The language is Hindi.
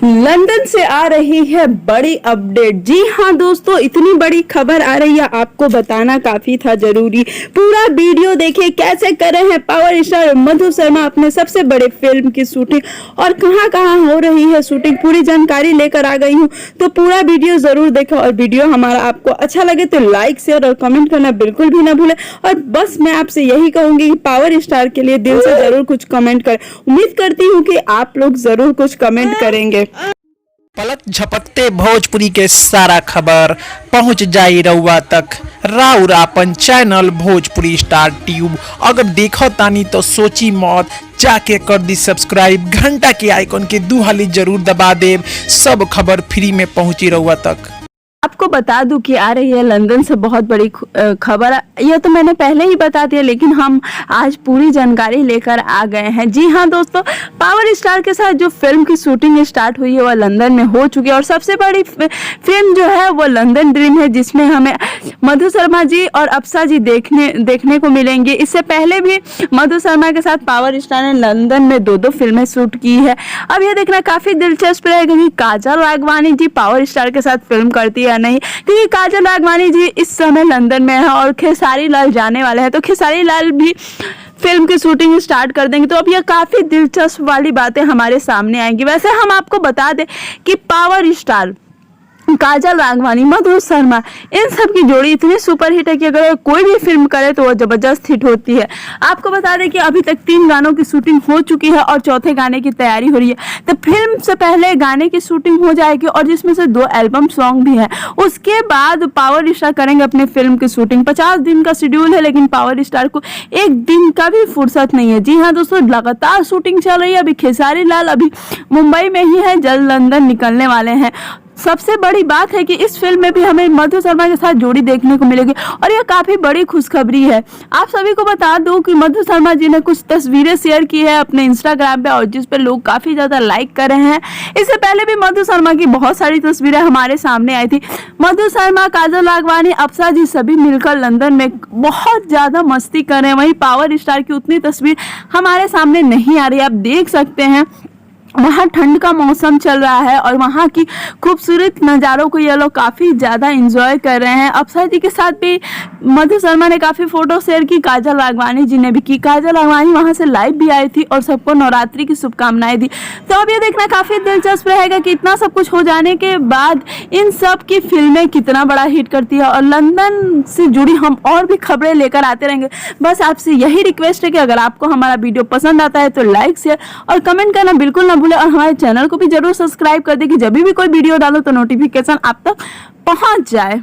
लंदन से आ रही है बड़ी अपडेट। जी हाँ दोस्तों, इतनी बड़ी खबर आ रही है, आपको बताना काफी था जरूरी। पूरा वीडियो देखिए कैसे कर रहे हैं पावर स्टार मधु शर्मा अपने सबसे बड़े फिल्म की शूटिंग और कहां कहां हो रही है शूटिंग, पूरी जानकारी लेकर आ गई हूं। तो पूरा वीडियो जरूर देखें और वीडियो हमारा आपको अच्छा लगे तो लाइक शेयर और कमेंट करना बिल्कुल भी ना भूलें। और बस मैं आपसे यही कहूंगी कि पावर स्टार के लिए दिल से जरूर कुछ कमेंट करें। उम्मीद करती हूँ कि आप लोग जरूर कुछ कमेंट करेंगे। पलक झपकते भोजपुरी के सारा खबर पहुंच जाई रउआ तक। राउर आपन चैनल भोजपुरी स्टार ट्यूब अगर देखो तानी तो सोची मौत, जाके कर दी सब्सक्राइब, घंटा के आइकन के दू हाली जरूर दबा देव। सब खबर फ्री में पहुंची रउआ तक। आपको बता दूं कि आ रही है लंदन से बहुत बड़ी खबर। यह तो मैंने पहले ही बता दिया, लेकिन हम आज पूरी जानकारी लेकर आ गए हैं। जी हाँ दोस्तों, पावर स्टार के साथ जो फिल्म की शूटिंग स्टार्ट हुई है वह लंदन में हो चुकी है और सबसे बड़ी फिल्म जो है वो लंदन ड्रीम है, जिसमें हमें मधु शर्मा जी और अप्सरा जी देखने को मिलेंगे। इससे पहले भी मधु शर्मा के साथ पावर स्टार ने लंदन में दो फिल्में शूट की है। अब यह देखना काफी दिलचस्प रहेगा कि काजल राघवानी जी पावर स्टार के साथ फिल्म करती है नहीं, क्योंकि काजल राघवानी जी इस समय लंदन में है और खेसारी लाल जाने वाले हैं, तो खेसारी लाल भी फिल्म की शूटिंग स्टार्ट कर देंगे। तो अब यह काफी दिलचस्प वाली बातें हमारे सामने आएंगी। वैसे हम आपको बता दें कि पावर स्टार काजल राघवानी मधु शर्मा इन सब की जोड़ी इतनी सुपर हिट है कि अगर कोई भी फिल्म करे तो वह जबरदस्त हिट होती है। आपको बता दें कि अभी तक 3 गानों की शूटिंग हो चुकी है और चौथे गाने की तैयारी हो रही है। तो फिल्म से पहले गाने की शूटिंग हो जाएगी और जिसमें से 2 एल्बम सॉन्ग भी है। उसके बाद पावर स्टार करेंगे अपने फिल्म की शूटिंग। 50 दिन का शेड्यूल है, लेकिन पावर स्टार को एक दिन का भी फुर्सत नहीं है। जी हाँ दोस्तों, लगातार शूटिंग चल रही है। अभी खेसारी लाल अभी मुंबई में ही है, जल्द लंदन निकलने वाले हैं। सबसे बड़ी बात है कि इस फिल्म में भी हमें मधु शर्मा के साथ जोड़ी देखने को मिलेगी और यह काफी बड़ी खुशखबरी है। आप सभी को बता दूं कि मधु शर्मा जी ने कुछ तस्वीरें शेयर की है अपने इंस्टाग्राम पे और जिस पे लोग काफी ज्यादा लाइक कर रहे हैं। इससे पहले भी मधु शर्मा की बहुत सारी तस्वीरें हमारे सामने आई थी। मधु शर्मा, काजल राघवानी, अप्सरा जी सभी मिलकर लंदन में बहुत ज्यादा मस्ती कर रहे हैं। वहीं पावर स्टार की उतनी तस्वीर हमारे सामने नहीं आ रही। आप देख सकते हैं वहाँ ठंड का मौसम चल रहा है और वहाँ की खूबसूरत नज़ारों को ये लोग काफ़ी ज़्यादा एंजॉय कर रहे हैं। अप्सरा जी के साथ भी मधु शर्मा ने काफ़ी फ़ोटो शेयर की, काजल राघवानी जी ने भी की। काजल राघवानी वहाँ से लाइव भी आई थी और सबको नवरात्रि की शुभकामनाएं दी। तो अब ये देखना काफ़ी दिलचस्प रहेगा कि इतना सब कुछ हो जाने के बाद इन सब की फिल्में कितना बड़ा हिट करती है और लंदन से जुड़ी हम और भी खबरें लेकर आते रहेंगे। बस आपसे यही रिक्वेस्ट है कि अगर आपको हमारा वीडियो पसंद आता है तो लाइक शेयर और कमेंट करना बिल्कुल ना और हमारे चैनल को भी जरूर सब्सक्राइब कर दे कि जब भी कोई वीडियो डालो तो नोटिफिकेशन आप तक पहुंच जाए।